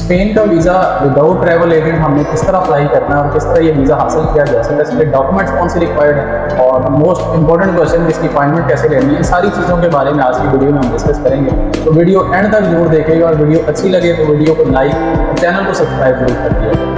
Spain का visa without travel agent हमने किस तरह अप्लाई करना है और किस तरह ये वीज़ा हासिल किया जा सकता है, इसके डॉक्यूमेंट्स कौन से रिक्वायर्ड है और मोस्ट इंपॉर्टेंट क्वेश्चन इसकी अपॉइंटमेंट कैसे लेनी है, सारी चीज़ों के बारे में आज की वीडियो में हम डिस्कस करेंगे। तो वीडियो एंड तक जरूर देखेगा और वीडियो अच्छी लगे तो वीडियो को लाइक और चैनल को सब्सक्राइब जरूर कर दिया।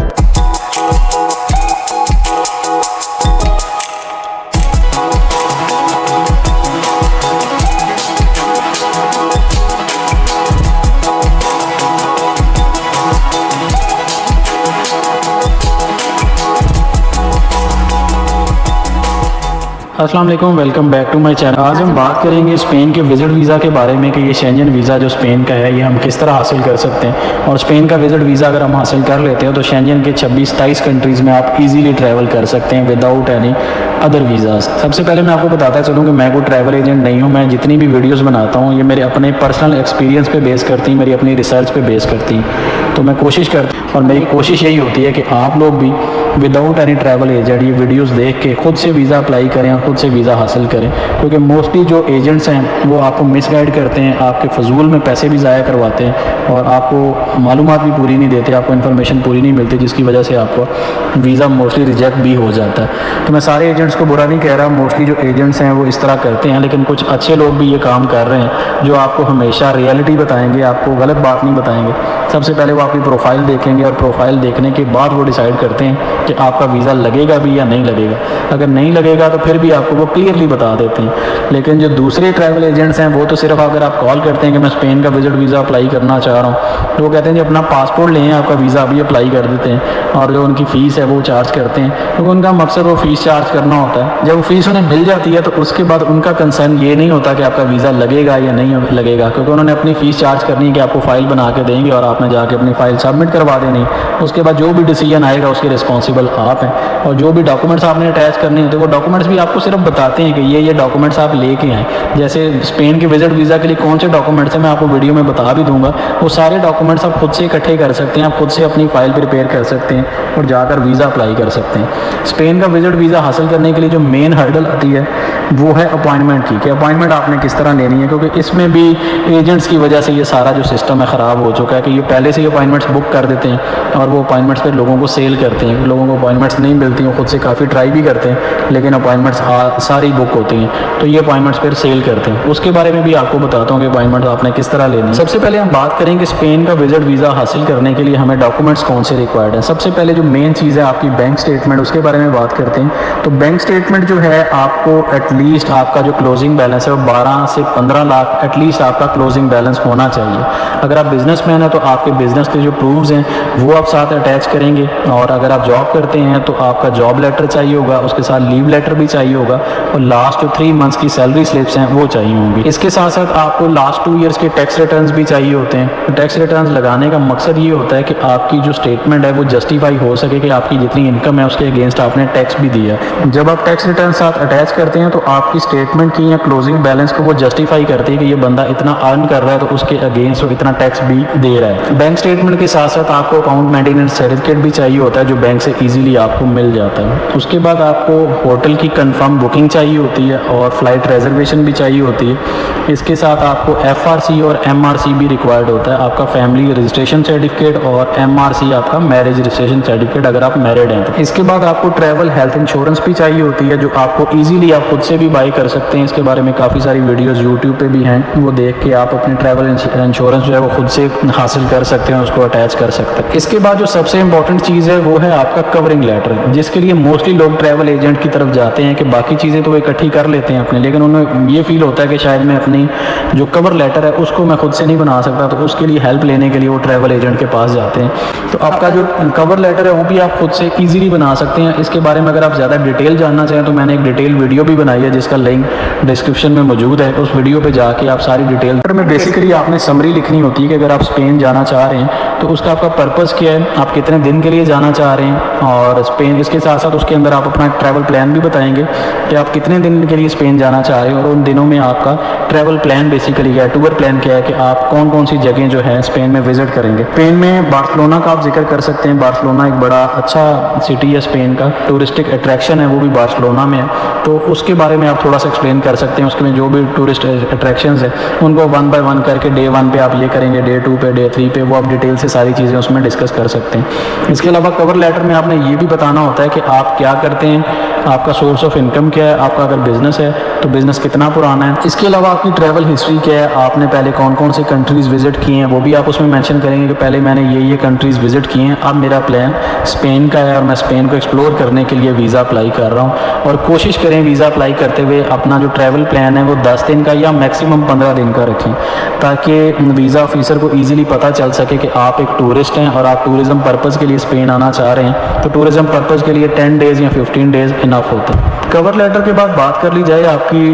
अस्सलाम वालेकुम, welcome back to my channel. आज हम बात करेंगे स्पेन के विज़िट वीज़ा के बारे में कि ये शेंजन वीज़ा जो स्पेन का है ये हम किस तरह हासिल कर सकते हैं। और स्पेन का विज़िट वीज़ा अगर हम हासिल कर लेते हैं तो शेंजन के 26-27 कंट्रीज़ में आप इजीली ट्रैवल कर सकते हैं विदाउट एनी अदर वीज़ाज़। सबसे पहले मैं आपको बताता चलूँ कि मैं कोई ट्रैवल एजेंट नहीं हूँ। मैं जितनी भी वीडियोस बनाता हूँ ये मेरे अपने पर्सनल एक्सपीरियंस पे बेस करती हैं, मेरी अपनी रिसर्च पे बेस करती हैं। तो मैं कोशिश करता हूँ और मेरी कोशिश यही होती है कि आप लोग भी विदाउट एनी ट्रैवल एजेंट ये वीडियोस देख के खुद से वीज़ा अप्लाई करें और खुद से वीज़ा हासिल करें, क्योंकि मोस्टली जो एजेंट्स हैं वो आपको मिसगाइड करते हैं, आपके फजूल में पैसे भी ज़ाया करवाते हैं और आपको मालूमात भी पूरी नहीं देते, आपको इन्फॉर्मेशन पूरी नहीं मिलती, जिसकी वजह से आपको वीज़ा मोस्टली रिजेक्ट भी हो जाता है। तो मैं सारे एजेंट्स को बुरा नहीं कह रहा, मोस्टली जो एजेंट्स हैं वो इस तरह करते हैं, लेकिन कुछ अच्छे लोग भी ये काम कर रहे हैं जो आपको हमेशा रियलिटी बताएंगे, आपको गलत बात नहीं बताएंगे। सबसे पहले वो आपकी प्रोफाइल देखेंगे और प्रोफाइल देखने के बाद वो डिसाइड करते हैं कि आपका वीज़ा लगेगा भी या नहीं लगेगा। अगर नहीं लगेगा तो फिर भी आपको वो क्लियरली बता देते हैं। लेकिन जो दूसरे ट्रैवल एजेंट्स हैं वो तो सिर्फ अगर आप कॉल करते हैं कि मैं स्पेन का विजिट वीज़ा अप्लाई करना चाह रहा हूँ तो वो कहते हैं जी अपना पासपोर्ट लें, आपका वीज़ा अभी अप्लाई कर देते हैं और जो उनकी फ़ीस है वो चार्ज करते हैं, क्योंकि उनका मकसद वो फ़ीस चार्ज करना होता है। जब वो फ़ीस उन्हें मिल जाती है तो उसके बाद उनका कंसर्न ये नहीं होता कि आपका वीज़ा लगेगा या नहीं लगेगा, क्योंकि उन्होंने अपनी फ़ीस चार्ज करनी है कि आपको फ़ाइल बना के देंगे और आपने जाके अपनी फ़ाइल सबमिट करवा देनी। उसके बाद जो भी डिसीजन आएगा उसके रिस्पॉन्सिबल आप हैं और जो भी डॉक्यूमेंट्स आपने अटैच करने होते हैं वो डॉक्यूमेंट्स भी आपको सिर्फ बताते हैं कि ये डॉक्यूमेंट्स आप लेके आएँ। जैसे स्पेन के विजिट वीज़ा के लिए कौन से डॉक्यूमेंट्स हैं मैं आपको वीडियो में बता भी दूंगा। वो सारे डॉक्यूमेंट्स आप खुद से इकट्ठे कर सकते हैं, आप खुद से अपनी फ़ाइल प्रिपेयर कर सकते हैं और जाकर वीज़ा अप्लाई कर सकते हैं। स्पेन का विजिट वीज़ा हासिल करने के लिए जो मेन हर्डल आती है वो है अपॉइंटमेंट की, कि अपॉइंटमेंट आपने किस तरह लेनी है, क्योंकि इसमें भी एजेंट्स की वजह से ये सारा जो सिस्टम है ख़राब हो चुका है कि ये पहले से ही अपॉइंटमेंट्स बुक कर देते हैं और वो अपॉइंटमेंट्स पर लोगों को सेल करते हैं। लोगों को अपॉइंटमेंट्स नहीं मिलती, वो खुद से काफ़ी ट्राई भी करते हैं लेकिन अपॉइंटमेंट्स सारी बुक होती हैं, तो ये अपॉइंटमेंट्स फिर सेल करते हैं। उसके बारे में भी आपको बताता हूँ कि अपॉइंटमेंट आपने किस तरह लेनी है। सबसे पहले हम बात करेंगे स्पेन का विजिट वीज़ा हासिल करने के लिए हमें डॉक्यूमेंट्स कौन से रिक्वायर्ड हैं। सबसे पहले जो मेन चीज़ है आपकी बैंक स्टेटमेंट, उसके बारे में बात करते हैं। तो बैंक स्टेटमेंट जो है आपको एटलीस्ट आपका जो क्लोजिंग बैलेंस है वो 12 से 15 लाख एटलीस्ट आपका क्लोजिंग बैलेंस होना चाहिए। अगर आप बिजनेसमैन हैं तो आपके बिजनेस के जो प्रूफ्स हैं वो आप साथ अटैच करेंगे, और अगर आप जॉब करते हैं तो आपका जॉब लेटर चाहिए होगा, उसके साथ लीव लेटर भी चाहिए होगा और लास्ट 3 मंथ्स की सैलरी स्लिप्स हैं वो चाहिए होंगी। इसके साथ साथ आपको लास्ट 2 ईयर्स के टैक्स रिटर्न्स भी चाहिए होते हैं। टैक्स रिटर्न्स लगाने का मकसद ये होता है कि आपकी जो स्टेटमेंट है वो जस्टिफाई हो सके कि आपकी जितनी इनकम है उसके अगेंस्ट आपने टैक्स भी दिया। जब आप टैक्स रिटर्न साथ अटैच करते हैं तो आपकी स्टेटमेंट की या क्लोजिंग बैलेंस को वो जस्टिफाई करती है कि ये बंदा इतना अर्न कर रहा है तो उसके अगेंस्ट वो इतना टैक्स भी दे रहा है। बैंक स्टेटमेंट के साथ साथ आपको अकाउंट मेंटेनेंस सर्टिफिकेट भी चाहिए होता है जो बैंक से इजीली आपको मिल जाता है। उसके बाद आपको होटल की कंफर्म बुकिंग चाहिए होती है और फ्लाइट रिजर्वेशन भी चाहिए होती है। इसके साथ आपको FRC और MRC भी रिक्वायर्ड होता है, आपका फैमिली रजिस्ट्रेशन सर्टिफिकेट और MRC आपका मैरिज रजिस्ट्रेशन सर्टिफिकेट अगर आप मैरिड हैं तो। इसके बाद आपको ट्रैवल हेल्थ इंश्योरेंस भी चाहिए होती है जो आपको ईजिली आप खुद से भी बाई कर सकते हैं। इसके बारे में काफ़ी सारी वीडियोज़ यूट्यूब पर भी हैं, वो देख के आप अपनी ट्रैवल इंश्योरेंस जो है वो खुद से हासिल कर सकते हैं, उसको अटैच कर सकते हैं। इसके बाद जो सबसे इंपॉर्टेंट चीज़ है वो है आपका कवरिंग लेटर, जिसके लिए मोस्टली लोग ट्रैवल एजेंट की तरफ जाते हैं कि बाकी चीज़ें तो वो इकट्ठी कर लेते हैं अपने, लेकिन उन्हें ये फील होता है कि शायद मैं अपनी जो कवर लेटर है उसको मैं खुद से नहीं बना सकता, तो उसके लिए हेल्प लेने के लिए वो ट्रैवल एजेंट के पास जाते हैं। तो आपका जो कवर लेटर है वो भी आप खुद से ईजिली बना सकते हैं। इसके बारे में अगर आप ज़्यादा डिटेल जानना चाहें तो मैंने एक डिटेल वीडियो भी बनाई है जिसका लिंक डिस्क्रिप्शन में मौजूद है, उस वीडियो पर जाके आप सारी डिटेल में बेसिकली आपने समरी लिखनी होती है कि अगर आप स्पेन जाना चाह रहे हैं तो उसका आपका पर्पज़ क्या है, आप कितने दिन के लिए जाना चाह रहे हैं और स्पेन। इसके साथ साथ उसके अंदर आप अपना ट्रैवल प्लान भी बताएंगे कि आप कितने दिन के लिए स्पेन जाना चाह रहे हैं और उन दिनों में आपका ट्रैवल प्लान बेसिकली क्या है, टूर प्लान क्या है कि आप कौन कौन सी जगह जो है स्पेन में विजिट करेंगे। स्पेन में बार्सिलोना का आप जिक्र कर सकते हैं। बार्सिलोना एक बड़ा अच्छा सिटी है स्पेन का, टूरिस्टिक अट्रैक्शन है वो भी बार्सिलोना में है, तो उसके बारे में आप थोड़ा सा एक्सप्लेन कर सकते हैं। उसके में जो भी टूरिस्ट अट्रैक्शंस है उनको 1 बाय 1 करके डे 1 पे आप ये करेंगे, डे 2 पे, डे 3 पे वो आप डिटेल से सारी चीज़ें उसमें डिस्कस कर सकते हैं। इसके अलावा कवर लेटर में आपने ये भी बताना होता है कि आप क्या करते हैं, आपका सोर्स ऑफ इनकम क्या है, आपका अगर बिज़नेस है तो बिज़नेस कितना पुराना है, इसके अलावा आपकी ट्रैवल हिस्ट्री क्या है, आपने पहले कौन कौन से कंट्रीज़ विज़िट किए हैं वो भी आप उसमें मेंशन करेंगे कि पहले मैंने ये कंट्रीज़ विज़िट किए हैं, अब मेरा प्लान स्पेन का है और मैं स्पेन को एक्सप्लोर करने के लिए वीज़ा अप्लाई कर रहा हूँ। और कोशिश करें वीज़ा अप्लाई करते हुए अपना जो ट्रैवल प्लान है वो 10 दिन का या मैक्सिमम 15 दिन का रखें, ताकि वीज़ा ऑफिसर को ईजिली पता चल सके कि आप एक टूरिस्ट हैं और आप टूरिज़म पर्पज़ के लिए स्पेन आना चाह रहे हैं। तो टूरिज़म पर्पज़ के लिए 10 डेज़ या 15 डेज़ इनफ होते हैं। कवर लेटर के बाद बात कर ली जाए आपकी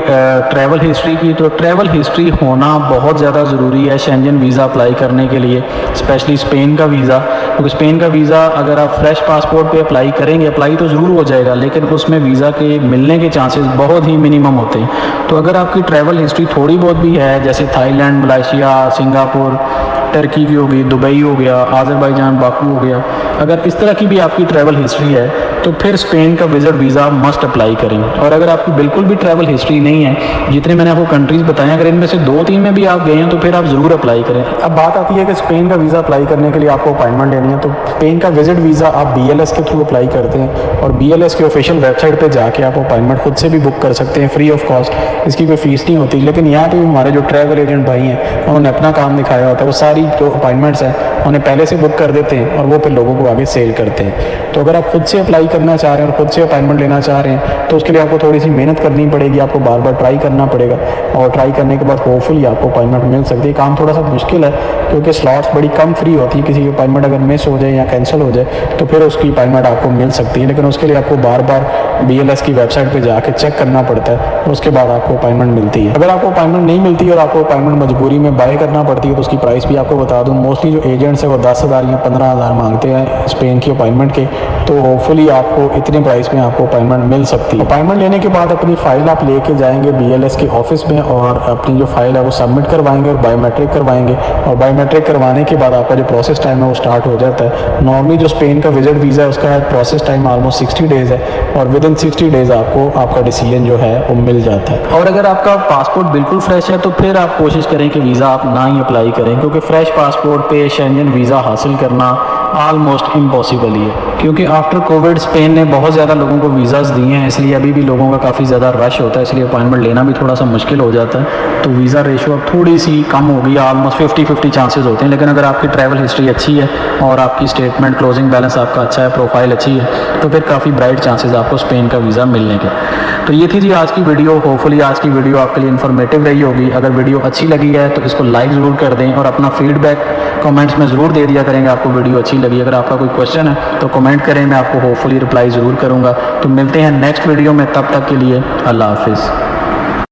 ट्रैवल हिस्ट्री की, तो ट्रैवल हिस्ट्री होना बहुत ज़्यादा ज़रूरी है शेंजन वीज़ा अप्लाई करने के लिए, स्पेशली स्पेन का वीज़ा। क्योंकि स्पेन का वीज़ा अगर आप फ्रेश पासपोर्ट पे अप्लाई करेंगे, अप्लाई तो ज़रूर हो जाएगा, लेकिन उसमें वीज़ा के मिलने के चांसेस बहुत ही मिनिमम होते हैं। तो अगर आपकी ट्रैवल हिस्ट्री थोड़ी बहुत भी है, जैसे थाईलैंड, मलेशिया, सिंगापुर, टर्की की होगी, दुबई हो गया, आज़रबाईजान, बाकू हो गया, अगर इस तरह की भी आपकी ट्रैवल हिस्ट्री है तो फिर स्पेन का विज़िट वीज़ा मस्ट अप्लाई करें। और अगर आपकी बिल्कुल भी ट्रैवल हिस्ट्री नहीं है, जितने मैंने आपको कंट्रीज़ बताए, अगर इनमें से 2-3 में भी आप गए हैं तो फिर आप ज़रूर अप्लाई करें। अब बात आती है कि स्पेन का वीज़ा अप्लाई करने के लिए आपको अपॉइंटमेंट लेनी है, तो स्पेन का विज़िट वीज़ा आप BLS के थ्रू अप्लाई करते हैं और BLS की ऑफिशियल वेबसाइट पर जाके आप अपॉइंटमेंट खुद से भी बुक कर सकते हैं फ्री ऑफ कॉस्ट, इसकी कोई फ़ीस नहीं होती। लेकिन यहाँ पर हमारे जो ट्रैवल एजेंट भाई हैं उन्होंने अपना काम दिखाया होता है, वो सारी जो अपॉइंटमेंट्स हैं उन्हें पहले से बुक कर देते हैं और वो फिर लोगों को आगे सेल करते हैं। तो अगर आप खुद से अप्लाई करना चाह रहे हैं और खुद से अपॉइंटमेंट लेना चाह रहे हैं तो उसके लिए आपको थोड़ी सी मेहनत करनी पड़ेगी, आपको बार बार ट्राई करना पड़ेगा और ट्राई करने के बाद होपफुली आपको अपॉइंटमेंट मिल सकती है। काम थोड़ा सा मुश्किल है क्योंकि स्लॉट्स बड़ी कम फ्री होती है, किसी की अपॉइंटमेंट अगर मिस हो जाए या कैंसिल हो जाए तो फिर उसकी अपॉइंटमेंट आपको मिल सकती है, लेकिन उसके लिए आपको बार बार BLS की वेबसाइट पर जाके चेक करना पड़ता है और उसके बाद आपको अपॉइंटमेंट मिलती है। अगर आपको अपॉइंटमेंट नहीं मिलती है और आपको अपॉइंटमेंट मजबूरी में बाय करना पड़ती है तो उसकी प्राइस भी आपको बता दूँ, मोस्टली जो एजेंट्स है वो 10,000 या 15,000 मांगते हैं स्पेन की अपॉइंटमेंट के, तो होपफुली आपको इतने प्राइस में आपको अपॉइंटमेंट मिल सकती है। अपॉइंटमेंट लेने के बाद अपनी फ़ाइल आप लेके जाएंगे BLS के ऑफिस में और अपनी जो फाइल है वो सबमिट करवाएंगे और बायोमेट्रिक करवाएंगे और बायोमेट्रिक करवाने के बाद आपका जो प्रोसेस टाइम है वो स्टार्ट हो जाता है। नॉर्मली जो स्पेन का विजिट वीज़ा है उसका प्रोसेस टाइम ऑलमोस्ट 60 डेज़ है और विद इन 60 डेज़ आपको आपका डिसीजन जो है वो मिल जाता है। और अगर आपका पासपोर्ट बिल्कुल फ्रेश है तो फिर आप कोशिश करें कि वीज़ा आप ना ही अप्लाई करें, क्योंकि फ्रेश पासपोर्ट पे शेंजन वीज़ा हासिल करना ऑलमोस्ट इम्पॉसिबल ही है, क्योंकि आफ्टर कोविड स्पेन ने बहुत ज़्यादा लोगों को वीज़ाज़ दिए हैं, इसलिए अभी भी लोगों का काफ़ी ज़्यादा रश होता है, इसलिए अपॉइंटमेंट लेना भी थोड़ा सा मुश्किल हो जाता है। तो वीज़ा रेशो अब थोड़ी सी कम हो गई, ऑलमोस्ट 50-50 चांसेस होते हैं। लेकिन अगर आपकी ट्रैवल हिस्ट्री अच्छी है और आपकी स्टेटमेंट क्लोजिंग बैलेंस आपका अच्छा है, प्रोफाइल अच्छी है, तो फिर काफ़ी ब्राइट चांसेस आपको स्पेन का वीज़ा मिलने के। तो ये थी जी आज की वीडियो। होपफुली आज की वीडियो आपके लिए इन्फॉर्मेटिव रही होगी। अगर वीडियो अच्छी लगी है तो इसको लाइक ज़रूर कर दें और अपना फीडबैक कमेंट्स में ज़रूर दे दिया करेंगे आपको वीडियो अच्छी लगी। अगर आपका कोई क्वेश्चन है तो कमेंट करें, मैं आपको होपफुली रिप्लाई ज़रूर करूँगा। तो मिलते हैं नेक्स्ट वीडियो में, तब तक के लिए अल्लाह हाफिज़।